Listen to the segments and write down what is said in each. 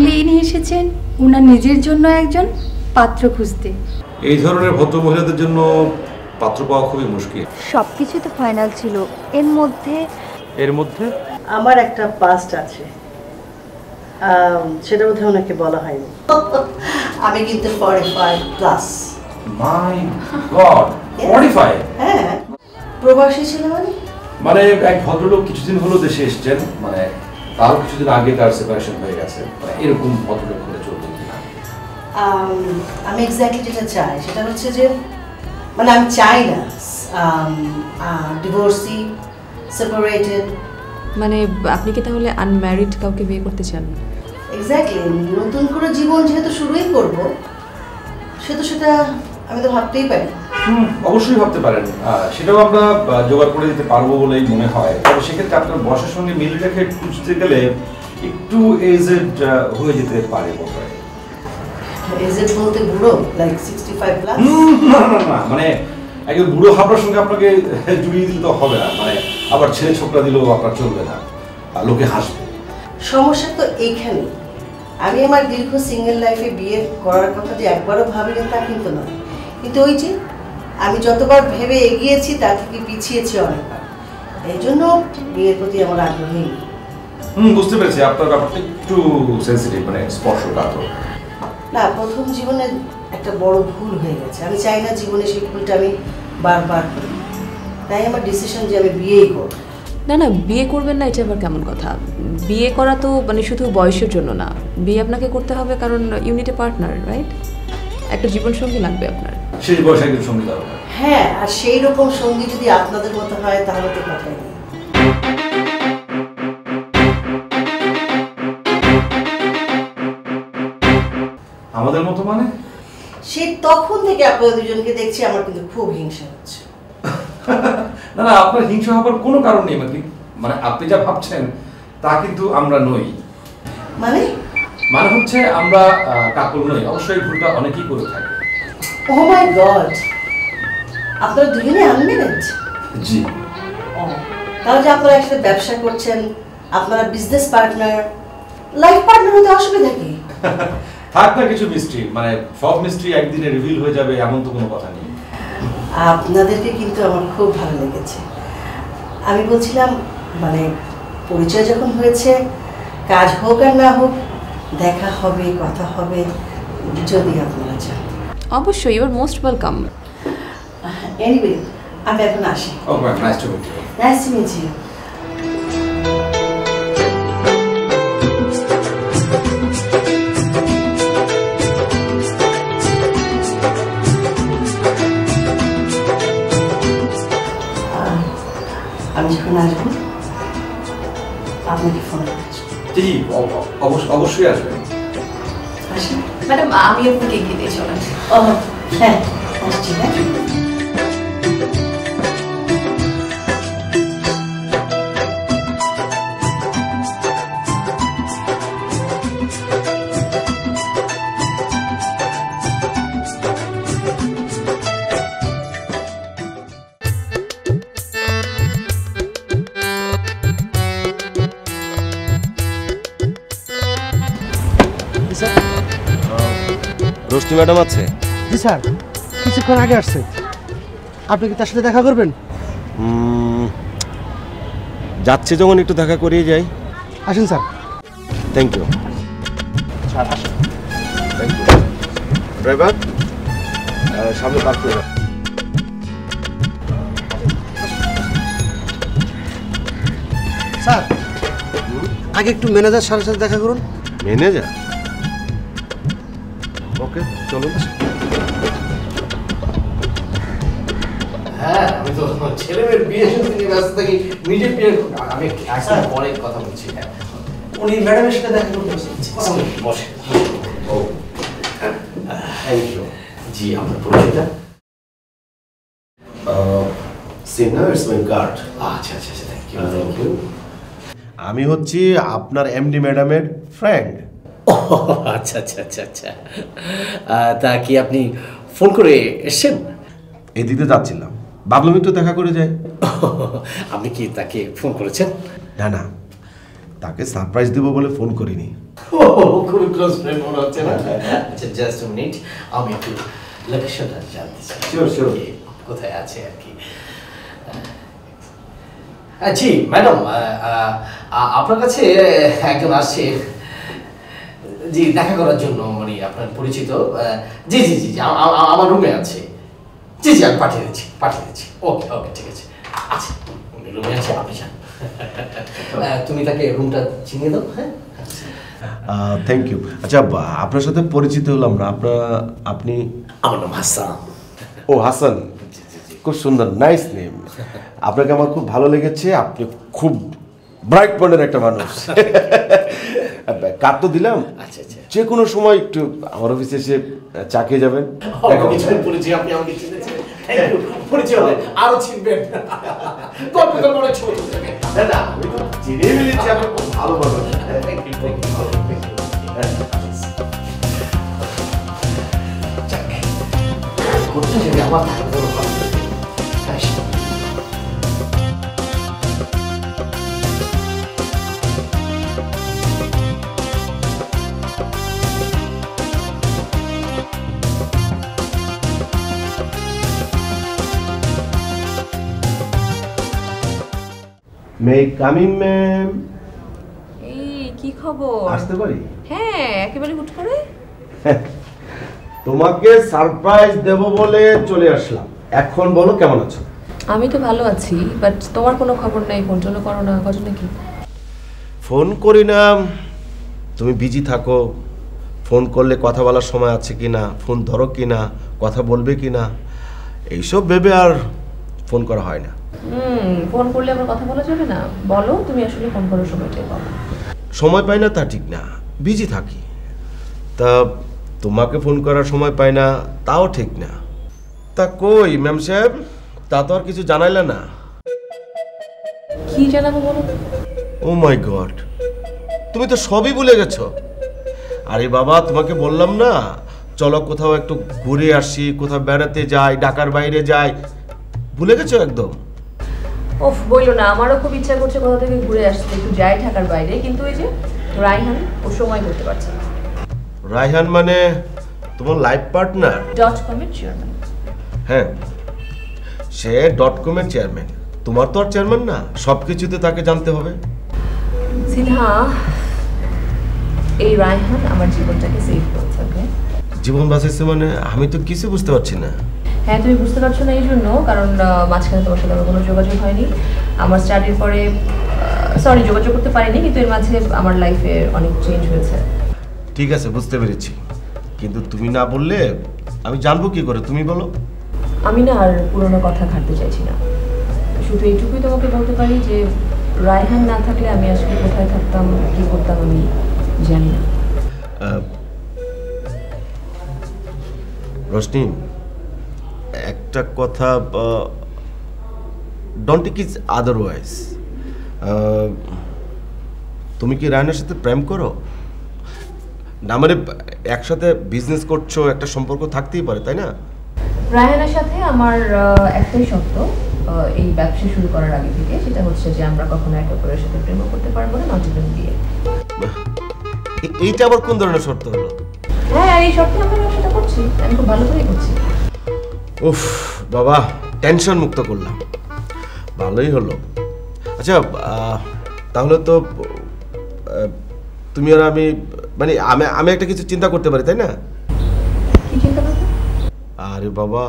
বলে ইনি এসেছেন ওনার নিজের জন্য একজন পাত্র খুঁজতে। এই ধরনের ভদ্র মহিলাদের জন্য পাত্র পাওয়া খুবই মুশকিল। সবকিছু তো ফাইনাল ছিল, এর মধ্যে আমার একটা পাস্ট আছে, সেটা বোধহয় ওনাকে বলা হয়নি। আমি কিন্তু 45+। মাই গড, 45? হ্যাঁ, প্রবাসী ছিল মানে এক ভদ্রলোক কিছুদিন হলো দেশে এসেছেন, মানে তার কিছুদিন আগে তার সেপারেশন হয়ে গেছে, মানে এরকম ভদ্রলোক হলে চলবে কিনা? আমি এক্স্যাক্টলি যেটা চাই সেটা হচ্ছে যে, মানে আমি চাই না ডিভোর্সি, সেপারেটেড। মানে আপনি কি তাহলে আনম্যারিড কাউকে বিয়ে করতে চান? এক্স্যাক্টলি, নতুন করে জীবন যেহেতু শুরুই করব, সেটা আমি তো ভাবতেই পারি। অবশ্যই ভাবতে পারেন, সেটাও আমরা জোগাড় করে দিতে পারবো বলেই মনে হয়। তবে সেক্ষেত্রে আপনার বয়সের সঙ্গে মিল রেখে খুঁজতে গেলে একটু এজেড হয়ে যেতে পারে বোধ হয়। এজেড বলতে বুড়ো, লাইক 65+? না, মানে একজন বুড়ো হাবড়ার সঙ্গে আপনাকে জুড়িয়ে দিলে তো হবে না, মানে আবার ছেলে ছোকরা দিলেও আপনার চলবে না, লোকে হাসবে। সমস্যা তো এইখানে, আমি আমার দীর্ঘ সিঙ্গেল লাইফে বিয়ে করার কথা যে একবারও ভাবিনি তা কিন্তু নয়, কিন্তু ওই যে আমি যতবার ভেবে এগিয়েছি তার থেকে পিছিয়েছি অনেকবার, এই জন্য বিয়ের প্রতি আমার আগ্রহী। বুঝতে পেরেছি, আপনার ব্যাপারটা একটু সেন্সিটিভ, মানে স্পর্শকাতর। না, প্রথম জীবনে একটা বড় ভুল হয়ে গেছে, আমি চাই না জীবনে সেই ভুলটা আমি বারবার করি, তাই আমার ডিসিশন যে আমি বিয়েই করব। না না, বিয়ে করবেন না এটা আবার কেমন কথা? বিয়ে করা তো মানে শুধু বয়সের জন্য না, বিয়ে আপনাকে করতে হবে কারণ you need a partner, right? একটা জীবনসঙ্গী লাগবে আপনার। সেই বয়সে একজন সঙ্গী দরকার। হ্যাঁ, আর সেই রকম সঙ্গী যদি আপনাদের মতো হয় তাহলে তো কথাই নেই। আমাদের মতো মানে? সে তখন থেকে আপনাদের দুজনকে দেখছি, আমার কিন্তু খুব হিংসা হচ্ছে। না না, আপনার হিংসা হবার কোনো কারণ নেই, মানে আপনি যা ভাবছেন তা কিন্তু আমরা নই। মানে হচ্ছে আমরা কাপড় নই, অবশ্যই ভুলটা অনেকেই করে থাকে। ও মাই গড, আপনারা দুজনে আনম্যারিড? জি। তাহলে যে আপনারা একসাথে ব্যবসা করছেন, আপনারা বিজনেস পার্টনার, লাইফ পার্টনার হতে অসুবিধা কি? থাক না কিছু মিস্ট্রি, মানে সব মিস্ট্রি একদিনে রিভিল হয়ে যাবে এমন তো কোনো কথা নেই। আপনাদেরকে কিন্তু আমার খুব ভালো লেগেছে। আমি বলছিলাম, মানে পরিচয় যখন হয়েছে, কাজ হোক আর না হোক, দেখা হবে, কথা হবে, যদি আপনারা চান। অবশ্যই, you are most welcome. Anyway, আমি এখন আসি। Okay, nice to meet you. Nice to meet you. আমি যখন আসবো আপনাকে ফোন করছি। জি, অবশ্যই আসবেন। আসি ম্যাডাম, আমি আপনাকে এগিয়ে দিয়ে চলেন। ও হ্যাঁ, আসছি। হ্যাঁ, রোশনি ম্যাডাম আছে? জি স্যার, কিছুক্ষণ আগে আসছে। আপনি কি তার সাথে দেখা করবেন? যাচ্ছে যখন একটু দেখা করিয়ে যাই। আসেন স্যার। Thank you sir. আসেন। Thank you. ড্রাইভার, সামনে পার্ক করে রাখ। স্যার, আগে একটু ম্যানেজার স্যারের সাথে দেখা করুন। ম্যানেজার? ওকে, চলুন। হ্যাঁ, আমি তো ছেলেমেয়ের বিয়ে শুনতে ব্যস্ত থাকি, নিজের বিয়ে আমি একদম পরে কথা বলছি। উনি ম্যাডামের সাথে দেখা করতে বসে। ও থ্যাংক ইউ। জি, আমার পরিচয়টা সিনার ইজ মাই গার্ড। আচ্ছা আচ্ছা আচ্ছা, থ্যাংক ইউ। আমি হচ্ছি আপনার এমডি ম্যাডামের ফ্রেন্ড। ও আচ্ছা আচ্ছা আচ্ছা আচ্ছা, তা কি আপনি ফোন করে এসেছেন? এই দিতে যাচ্ছিলাম, ভাবলাম একটু দেখা করে যাই। আপনি কি তাকে ফোন করেছেন? না না, তাকে সারপ্রাইজ দেবো বলে ফোন করিনি। খুবই ক্লোজ ফ্রেন্ড মনে হচ্ছে না? আচ্ছা জাস্ট আ মিনিট, আমি একটু লোকেশনটা জানতে চাই। শিওর। কোথায় আছে আর কি? জি ম্যাডাম, আপনার কাছে একজন আসছে, জি দেখা করার জন্য, মানে আপনার পরিচিত। জি জি জি আমার রুমে আছে। জি জি আমি পাঠিয়ে দিচ্ছি। ওকে ঠিক আছে। আচ্ছা উনি রুমে আছে, আপনি যান। তুমি তাকে রুমটা চিনিয়ে দাও। হ্যাঁ থ্যাংক ইউ। আচ্ছা আপনার সাথে পরিচিত হলাম না, আপনি? আমার নাম হাসান। ও হাসান, খুব সুন্দর, নাইস নেম। আপনাকে আমার খুব ভালো লেগেছে, আপনি খুব ব্রাইট মনের একটা মানুষ। কার্ড তো দিলাম, আচ্ছা যে কোনো সময় একটু আমার অফিসে এসে চা খেয়ে যাবেন। পরিচয় আপনি আমাকে চিনেছেন, থ্যাংক ইউ। পরিচয় হবে আরো চিনবেন। কম্পিউটার মনে ছোট না আমি তো চিনে ফেলেছি, আপনি খুব ভালো মানুষ। Thank you. করতে যদি আমার বড় ভালো লাগে। May coming ma'am? এই কি খবর? আসতে পারি? হ্যাঁ, একেবারে হুট করে। তোমাকে সারপ্রাইজ দেব বলে চলে আসলাম। এখন বলো কেমন আছো? আমি তো ভালো আছি, বাট তোমার কোনো খবর নাই, ফোন টোনও করো না, ঘটনা কি? ফোন করি না, তুমি বিজি থাকো। ফোন করলে কথা বলার সময় আছে কি না, ফোন ধরো কি না, কথা বলবে কি না, এইসব ভেবে আর ফোন করা হয় না। ফোন করলে আবার কথা বলা যাবে না? বলো তুমি আসলে ফোন করার সময়টাই পাবো। সময় পাই না তা ঠিক না, বিজি থাকি। তা তোমাকে ফোন করার সময় পাই না তাও ঠিক না। তা কই ম্যাম সাহেব, তা তো আর কিছু জানাইলে না। কি জানাবো বলো? ও মাই গড, তুমি তো সবই ভুলে গেছো। আরে বাবা, তোমাকে বললাম না চলো কোথাও একটু ঘুরে আসি, কোথাও বেড়াতে যাই, ঢাকার বাইরে যাই, ভুলে গেছো একদম? ওফ বইলো না, আমারও খুব ইচ্ছা করছে কোথা থেকে ঘুরে আসতে, একটু যাই ঢাকার বাইরে, কিন্তু ওই যে রায়হান ও সময় করতে পারছে না। রায়হান মানে তোমার লাইফ পার্টনার? .com এর চেয়ারম্যান। হ্যাঁ, সে .com এর চেয়ারম্যান, তোমার তো আর চেয়ারম্যান না, সব কিছুতে তাকে জানতে হবে। সিনহা, এই রায়হান আমার জীবনটাকে সেভ করেছে। ওকে, জীবন বাঁচাইছে মানে? আমি তো কিছু বুঝতে পারছি না। হ্যাঁ, তুমি বুঝতে পারছো না এই জন্য কারণ মাঝখানে তোমার সাথে আমার কোনো যোগাযোগ হয়নি। আমার স্টাডির পরে যোগাযোগ করতে পারিনি, কিন্তু এর মাঝে আমার লাইফে অনেক চেঞ্জ হয়েছে। ঠিক আছে, বুঝতে পেরেছি, কিন্তু তুমি না বললে আমি জানবো কি করে, তুমি বলো। আমি না আর পুরোনো কথা ঘাটতে চাইছি না, শুধু এইটুকুই তোমাকে বলতে পারি যে রায়হান না থাকলে আমি আসলে কোথায় থাকতাম, কি করতাম আমি জানি না। রোশনি, একটা কথা, ডোন্ট টেক ইট আদারওয়াইজ। তুমি কি রায়হানের সাথে প্রেম করো? না মানে একসাথে বিজনেস করছো, একটা সম্পর্ক থাকতেই পারে, তাই না? রায়হানের সাথে আমার একটাই শর্ত এই ব্যবসা শুরু করার আগে থেকে, সেটা হচ্ছে যে আমরা কখনো একে অপরের সাথে প্রেম করতে পারবো না, নট ইভেন বিয়ে। এইটা আবার কোন ধরনের শর্ত হলো? হ্যাঁ, এই শর্তে আমরা ব্যবসাটা করছি, আমি খুব ভালো করেই করছি। উফ বাবা, টেনশন মুক্ত করলাম, ভালোই হলো। আচ্ছা তাহলে তো তুমি আর আমি, মানে আমি একটা কিছু চিন্তা করতে পারি, তাই না? কি চিন্তা করছো? আরে বাবা,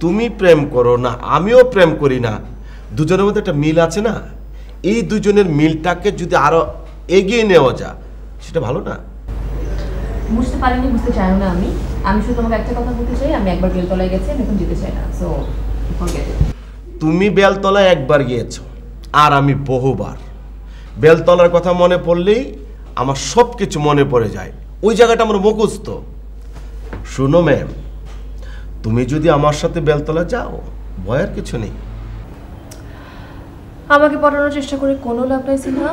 তুমি প্রেম করো না, আমিও প্রেম করি না, দুজনের মধ্যে একটা মিল আছে না? এই দুজনের মিলটাকে যদি আরো এগিয়ে নেওয়া যায় সেটা ভালো না? বুঝতে পারিনি, বুঝতে চাইও না। আমি শুধু তোমাকে একটা কথা বলতে চাই, আমি একবার বেলতলায় গেছি, আমি এখন যেতে চাই না, সো ফরগেট ইট। তুমি বেলতলায় একবার গিয়েছো আর আমি বহুবার। বেলতলার কথা মনে পড়লেই আমার সব কিছু মনে পড়ে যায়, ওই জায়গাটা আমার মুখস্থ। শুনো ম্যাম, তুমি যদি আমার সাথে বেলতলা যাও, ভয়ের কিছু নেই। আমাকে পটানোর চেষ্টা করে কোনো লাভ নাই সিনহা।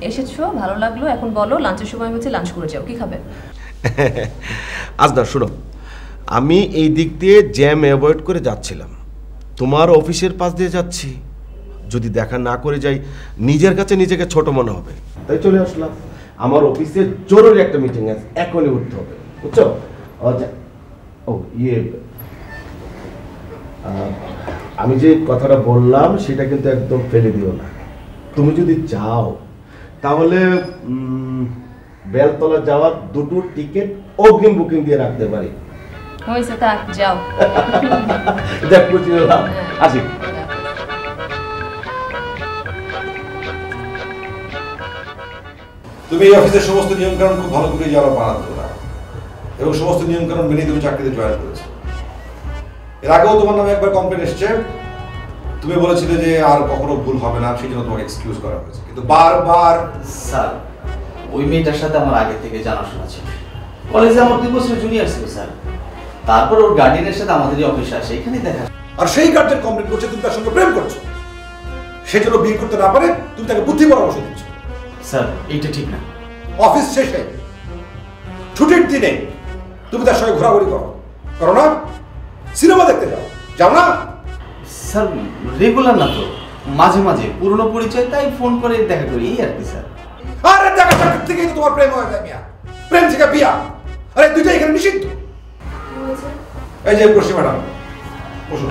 এসেছো, ভালো লাগলো, এখন বলো লাঞ্চের সময় হচ্ছে, লাঞ্চ করে যাও, কি খাবে? আজ না, শুনো, আমি এই দিক দিয়ে জ্যাম অ্যাভয়েড করে যাচ্ছিলাম, তোমার অফিসের পাশ দিয়ে যাচ্ছি, যদি দেখা না করে যাই নিজের কাছে নিজেকে ছোট মনে হবে। তাই চলে আসলাম। আমার অফিসে জরুরি একটা মিটিং আছে, এখনই উঠতে হবে, বুঝছো? ও ইয়ে, আমি যে কথাটা বললাম সেটা কিন্তু একদম ফেলে দিও না। তুমি যদি চাও তাহলে বেলতলা যাওয়ার 2টো টিকিট অগ্রিম বুকিং দিয়ে রাখতে পারি। হয়েছে, থাক, যাও। দেখ খুশি হলাম, আসি। তুমি এই অফিসের সমস্ত নিয়মকানুন খুব ভালো করে যারা বানাতে না, এবং সমস্ত নিয়মকানুন মেনে তুমি চাকরিতে জয়েন করেছো। এর আগেও তোমার নামে একবার কমপ্লেন এসছে, তুমি বলেছিলে যে আর কখনো ভুল হবে না, সেই জন্য তোমাকে এক্সকিউজ করা হয়েছে, কিন্তু বারবার। স্যার, ওই মেয়েটার সাথে আমার আগে থেকে জানাশোনা ছিল। কলেজে আমার 2 বছর জুনিয়র ছিল স্যার। তারপর ওর গার্ডিয়ানের সাথে আমাদেরই অফিসে আসে, এখানেই দেখা। আর সেই গার্জেন কমপ্লেন করছে তুমি তার সঙ্গে প্রেম করছো, সেই জন্য বিয়ে করতে না পারে তুমি তাকে বুদ্ধি পরামর্শ দিচ্ছ। স্যার, এইটা ঠিক না। অফিস শেষে ছুটির দিনে তুমি তার সঙ্গে ঘোরাঘুরি করো না? সিনেমা দেখতে যাও না? স্যার, রেগুলার না তো, মাঝে মাঝে পুরনো পরিচয়, তাই ফোন করে দেখা করি, এই আর কি স্যার। আরে দেখা থেকেই তো তোমার প্রেম হয়ে যায় মিয়া, প্রেম থেকে বিয়া, আরে দুইটা এখানে নিষিদ্ধ। এই যে রশ্মি ম্যাডাম, বসুন।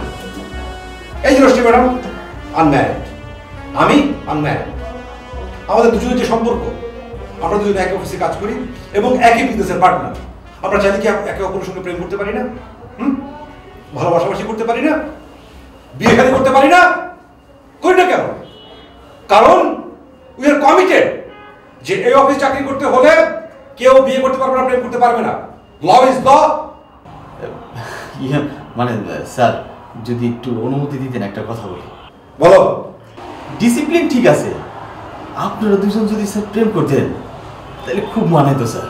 এই যে রশ্মি ম্যাডাম আনম্যারিড, আমি আনম্যারিড। আমাদের দুজনের যে সম্পর্ক, আমরা দুজন একই অফিসে কাজ করি এবং একই বিজনেসের পার্টনার। আমরা চাইলে কি একে অপরের সঙ্গে প্রেম করতে পারি না? ভালোবাসাবাসি করতে পারি না? বিয়ে শাদী করতে পারি না? করি না কেন? কারণ উই আর কমিটেড যে এই অফিস চাকরি করতে হলে কেউ বিয়ে করতে পারবে না, প্রেম করতে পারবে না। Law is law. মানে স্যার, যদি একটু অনুমতি দিতেন একটা কথা বলি। বলো। ডিসিপ্লিন ঠিক আছে, আপনারা দুজন যদি স্যার প্রেম করতেন তাহলে খুব মানায় তো স্যার।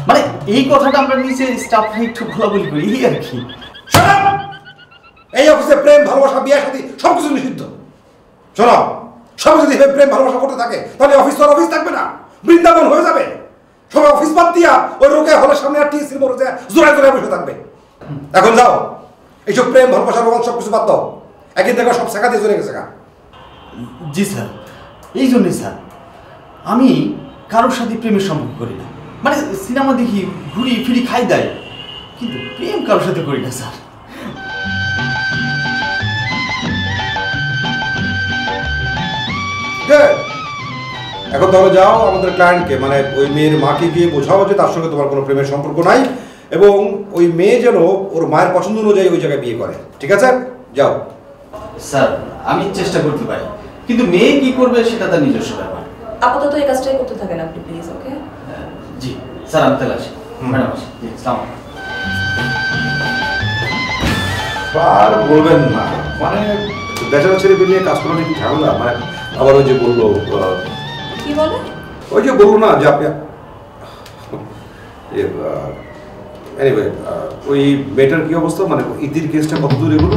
মানে এই কথাটা আমরা নিচে স্টাফ একটু বলাবলি করি, এই আর কি। এই অফিসে প্রেম, ভালোবাসা, বিয়ে শাদী সবকিছু নিষিদ্ধ। শোনো, সবাই যদি প্রেম ভালোবাসা করতে থাকে তাহলে অফিস তো আর অফিস থাকবে না, বৃন্দাবন হয়ে যাবে। সবাই অফিস বাদ দিয়া ওই রোগে হলের সামনে আর টিএসির বড় জোড়ায় জোড়ায় বসে থাকবে। এখন যাও, এইসব প্রেম ভালোবাসা রোমান সবকিছু বাদ দাও। একদিন দেখো সব শেখা দিয়ে চলে গেছে। জি স্যার, এই জন্যই স্যার আমি কারোর সাথে প্রেমের সম্পর্ক করি না। মানে সিনেমা দেখি, ঘুরি ফিরি, খাই দেয়, কিন্তু প্রেম কারোর সাথে করি না স্যার। এখন তাহলে যাও, আমাদের ক্লায়েন্টকে মানে ওই মেয়ের মাকে গিয়ে বোঝাও যে তার সঙ্গে তোমার কোনো প্রেমের সম্পর্ক নাই, এবং ওই মেয়ে যেন ওর মায়ের পছন্দ অনুযায়ী ওই জায়গায় বিয়ে করে। ঠিক আছে, যাও। স্যার, আমি চেষ্টা করতে পারি, কিন্তু মেয়ে কি করবে সেটা তার নিজস্ব ব্যাপার। আপাতত এই কাজটাই করতে থাকেন আপনি, প্লিজ। ওকে? জি স্যার, আমি তাহলে আসি। ম্যাডাম আসি। জি, আসসালামু আলাইকুম। আর বলবেন না, মানে বেচারা ছেলে নিয়ে কাজ করানো কি ঝামেলা। মানে আবার ওই যে বললো, কি বলে? ওই যে বললো না যে আপনি এনিওয়ে, ওই মেয়েটার কি অবস্থা, মানে ইদির কেসটা কত দূর এগুলো?